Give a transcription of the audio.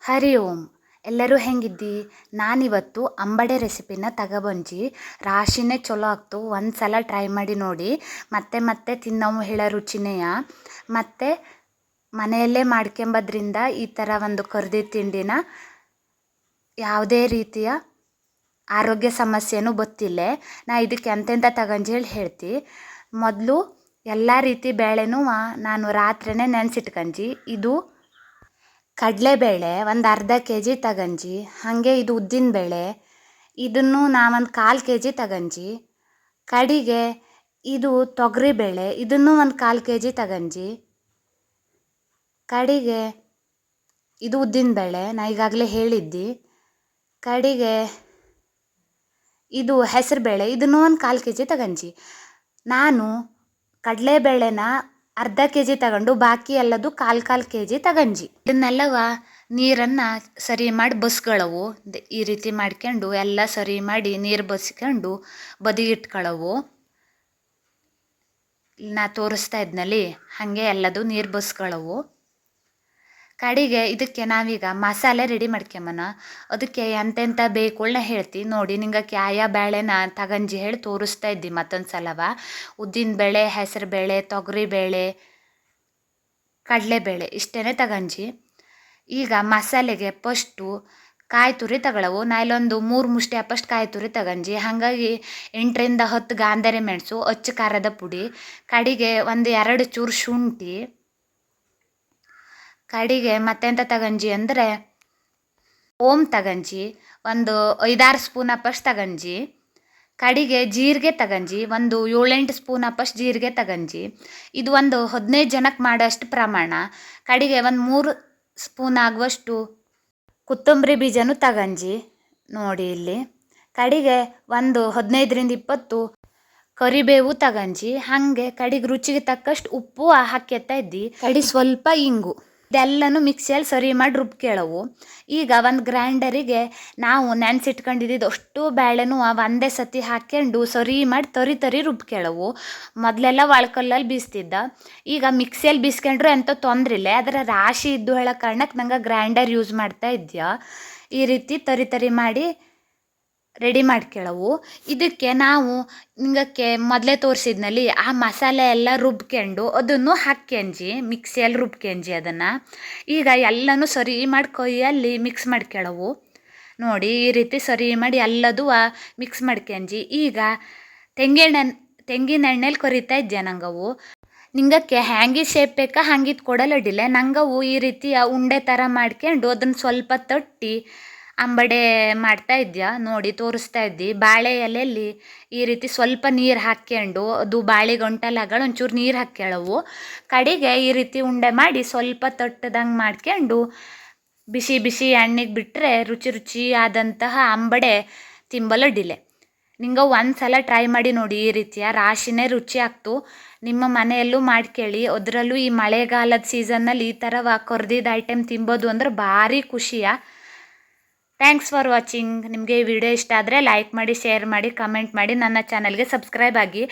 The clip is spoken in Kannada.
ಹರಿ ಓಂ. ಎಲ್ಲರೂ ಹೆಂಗಿದ್ದಿ? ನಾನಿವತ್ತು ಅಂಬಡೆ ರೆಸಿಪಿನ ತಗೊಬಂದು ರಾಶಿನೇ ಚಲೋ ಆಗ್ತು. ಒಂದು ಸಲ ಟ್ರೈ ಮಾಡಿ ನೋಡಿ. ಮತ್ತೆ ಮತ್ತೆ ತಿನ್ನವು ಹೇಳೋ ರುಚಿನೆಯ. ಮತ್ತು ಮನೆಯಲ್ಲೇ ಮಾಡ್ಕೊಂಬದ್ರಿಂದ ಈ ಥರ ಒಂದು ಕರ್ದಿ ತಿಂಡಿನ ಯಾವುದೇ ರೀತಿಯ ಆರೋಗ್ಯ ಸಮಸ್ಯೆನೂ ಗೊತ್ತಿಲ್ಲ. ನಾ ಇದಕ್ಕೆ ಎಂತೆಂಥ ತಗಂಜಿ ಹೇಳ್ತಿ. ಮೊದಲು ಎಲ್ಲ ರೀತಿ ಬೇಳೆನೂ ನಾನು ರಾತ್ರಿನೇ ನೆನೆಸಿಟ್ಕಂಜಿ. ಇದು ಕಡಲೆಬೇಳೆ ಒಂದು ಅರ್ಧ ಕೆ ಜಿ ತಗಂಜಿ. ಹಾಗೆ ಇದು ಉದ್ದಿನಬೇಳೆ, ಇದನ್ನು ನಾವೊಂದು 1/4 ಕೆ ಜಿ ತಗಂಜಿ. ಕಡಿಗೆ ಇದು ತೊಗರಿಬೇಳೆ, ಇದನ್ನು ಒಂದು 1/4 ಕೆ ಜಿ ತಗಂಜಿ. ಕಡಿಗೆ ಇದು ಉದ್ದಿನಬೇಳೆ ನಾ ಈಗಾಗಲೇ ಹೇಳಿದ್ದಿ. ಕಡಿಗೆ ಇದು ಹೆಸರುಬೇಳೆ, ಇದನ್ನು ಒಂದು 1/4 ಕೆ ಜಿ ತಗಂಜಿ. ನಾನು ಕಡಲೆಬೇಳೆನ ಅರ್ಧ ಕೆ ಜಿ ತಗೊಂಡು ಬಾಕಿ ಎಲ್ಲದು 1/4 ಕೆ ಜಿ ತಗಂಜಿ. ಇದನ್ನೆಲ್ಲವ ನೀರನ್ನು ಸರಿ ಮಾಡಿ ಬಸ್ಗಳವು. ಈ ರೀತಿ ಮಾಡ್ಕೊಂಡು ಎಲ್ಲ ಸರಿ ಮಾಡಿ ನೀರು ಬಸ್ಕೊಂಡು ಬದಿಗಿಟ್ಕೊಳ್ಳವು. ನಾ ತೋರಿಸ್ತಾ ಇದ್ನಲ್ಲಿ ಹಾಗೆ ಎಲ್ಲದು ನೀರು ಬಸ್ಕೊಳ್ಳವು. ಕಡಿಗೆ ಇದಕ್ಕೆ ನಾವೀಗ ಮಸಾಲೆ ರೆಡಿ ಮಾಡ್ಕೊಂಬನ. ಅದಕ್ಕೆ ಎಂತೆಂಥ ಬೇಕುಗಳನ್ನ ಹೇಳ್ತಿ ನೋಡಿ. ನಿಂಗೆ ಯಾವ ಬೇಳೆನ ತಗಂಜಿ ಹೇಳಿ ತೋರಿಸ್ತಾ ಇದ್ದಿ ಮತ್ತೊಂದು ಸಲವ. ಉದ್ದಿನಬೇಳೆ, ಹೆಸರುಬೇಳೆ, ತೊಗರಿಬೇಳೆ, ಕಡಲೆಬೇಳೆ ಇಷ್ಟೇ ತಗಂಜಿ. ಈಗ ಮಸಾಲೆಗೆ ಫಸ್ಟು ಕಾಯಿ ತುರಿ ತಗೊಳ್ಳವು. ನಾ ಇಲ್ಲೊಂದು 3 ಮುಷ್ಟಿ ಅಪ್ಪಷ್ಟು ಕಾಯಿ ತುರಿ ತಗಂಜಿ. ಹಾಗಾಗಿ 8ರಿಂದ 10 ಗಾಂಧಾರಿ ಮೆಣಸು, ಅಚ್ಚ ಖಾರದ ಪುಡಿ, ಕಡಿಗೆ ಒಂದು 2 ಚೂರು ಶುಂಠಿ, ಕಡಿಗೆ ಮತ್ತೆಂತ ತಗಂಜಿ ಅಂದರೆ ಓಮ್ ತಗಂಜಿ, ಒಂದು 5-6 ಸ್ಪೂನ್ ಅಪ್ಪಷ್ಟು ತಗಂಜಿ. ಕಡಿಗೆ ಜೀರಿಗೆ ತಗಂಜಿ, ಒಂದು 7-8 ಸ್ಪೂನ್ ಅಪ್ಪಷ್ಟು ಜೀರಿಗೆ ತಗಂಜಿ. ಇದು ಒಂದು 15 ಜನಕ್ಕೆ ಮಾಡೋಷ್ಟು ಪ್ರಮಾಣ. ಕಡಿಗೆ ಒಂದು 3 ಸ್ಪೂನ್ ಆಗುವಷ್ಟು ಕೊತ್ತಂಬರಿ ಬೀಜನೂ ತಗಂಜಿ ನೋಡಿ ಇಲ್ಲಿ. ಕಡಿಗೆ ಒಂದು 15ರಿಂದ 20 ಕರಿಬೇವು ತಗಂಜಿ. ಹಾಗೆ ಕಡಿಗೆ ರುಚಿಗೆ ತಕ್ಕಷ್ಟು ಉಪ್ಪು ಹಾಕ್ಯತ್ತಾ ಇದ್ದಿ. ಕಡಿ ಸ್ವಲ್ಪ ಇಂಗು, ಇದೆಲ್ಲನೂ ಮಿಕ್ಸಿಯಲ್ಲಿ ಸರಿ ಮಾಡಿ ರುಬ್ಕೇಳವು. ಈಗ ಒಂದು ಗ್ರೈಂಡರಿಗೆ ನಾವು ನೆನೆಸಿಟ್ಕೊಂಡಿದ್ದು ಅಷ್ಟು ಬೇಳೆನೂ ಒಂದೇ ಸತಿ ಹಾಕ್ಕೊಂಡು ಸರಿ ಮಾಡಿ ತರಿ ರುಬ್ಕೇಳವು. ಮೊದಲೆಲ್ಲ ಒಳ್ಕಲ್ಲಲ್ಲಿ ಬೀಸ್ತಿದ್ದ, ಈಗ ಮಿಕ್ಸಿಯಲ್ಲಿ ಬೀಸ್ಕೊಂಡ್ರು ಎಂಥ ತೊಂದರೆ ಇಲ್ಲ. ಅದರ ರಾಶಿ ಇದ್ದು ಹೇಳೋ ಕಾರಣಕ್ಕೆ ನಂಗೆ ಗ್ರೈಂಡರ್ ಯೂಸ್ ಮಾಡ್ತಾ ಇದ್ಯಾ. ಈ ರೀತಿ ತರಿ ಮಾಡಿ ರೆಡಿ ಮಾಡ್ಕೊಳ್ಳವು. ಇದಕ್ಕೆ ನಾವು ನಿಂಗಕ್ಕೆ ಮೊದಲೇ ತೋರಿಸಿದ್ನಲ್ಲಿ ಆ ಮಸಾಲೆ ಎಲ್ಲ ರುಬ್ಕೊಂಡು ಅದನ್ನು ಹಾಕ್ಯಂಜಿ, ಮಿಕ್ಸಿಯಲ್ಲಿ ರುಬ್ಕೊಂಜಿ ಅದನ್ನು. ಈಗ ಎಲ್ಲನೂ ಸರಿ ಮಾಡಿ ಕೈಯಲ್ಲಿ ಮಿಕ್ಸ್ ಮಾಡ್ಕೊಳ್ಳವು ನೋಡಿ. ಈ ರೀತಿ ಸರಿ ಮಾಡಿ ಎಲ್ಲದೂ ಮಿಕ್ಸ್ ಮಾಡ್ಕೊಂಜಿ. ಈಗ ತೆಂಗಿನ ಎಣ್ಣೆಲಿ ಕರಿತಾ ಇದ್ದೆ ನಂಗವು. ನಿಂಗಕ್ಕೆ ಹ್ಯಾಂಗಿ ಶೇಪ್ ಬೇಕಾ ಹಂಗಿದ್ದು ಕೊಡಲಡಿಲ್ಲ. ನಂಗವು ಈ ರೀತಿಯ ಉಂಡೆ ಥರ ಮಾಡ್ಕೊಂಡು ಅದನ್ನು ಸ್ವಲ್ಪ ತಟ್ಟಿ ಅಂಬಡೆ ಮಾಡ್ತಾ ಇದ್ಯಾ ನೋಡಿ, ತೋರಿಸ್ತಾ ಇದ್ದಿ. ಬಾಳೆ ಎಲೆಯಲ್ಲಿ ಈ ರೀತಿ ಸ್ವಲ್ಪ ನೀರು ಹಾಕ್ಕೊಂಡು ಅದು ಬಾಳೆ ಗಂಟಲಾಗಳು ಒಂಚೂರು ನೀರು ಹಾಕ್ಕೊಳ್ಳವು. ಕಡೆಗೆ ಈ ರೀತಿ ಉಂಡೆ ಮಾಡಿ ಸ್ವಲ್ಪ ತಟ್ಟದಂಗೆ ಮಾಡ್ಕೊಂಡು ಬಿಸಿ ಎಣ್ಣೆಗೆ ಬಿಟ್ಟರೆ ರುಚಿ ಆದಂತಹ ಅಂಬಡೆ ತಿಂಬಲಡಿಲೆ. ನಿಂಗೆ ಒಂದು ಸಲ ಟ್ರೈ ಮಾಡಿ ನೋಡಿ. ಈ ರೀತಿಯ ರಾಶಿನೇ ರುಚಿ ಆಗ್ತು. ನಿಮ್ಮ ಮನೆಯಲ್ಲೂ ಮಾಡ್ಕೊಳ್ಳಿ. ಅದರಲ್ಲೂ ಈ ಮಳೆಗಾಲದ ಸೀಸನ್ನಲ್ಲಿ ಈ ಥರ ಕರ್ದಿದ್ದ ಐಟಮ್ ತಿನ್ಬೋದು ಅಂದ್ರೆ ಭಾರಿ ಖುಷಿಯ. Thanks for watching. ನಿಮಗೆ ಈ ವಿಡಿಯೋ ಇಷ್ಟ ಆದರೆ ಲೈಕ್ ಮಾಡಿ, ಶೇರ್ ಮಾಡಿ, ಕಮೆಂಟ್ ಮಾಡಿ, ನನ್ನ ಚಾನಲ್ಗೆ ಸಬ್ಸ್ಕ್ರೈಬ್ ಆಗಿ.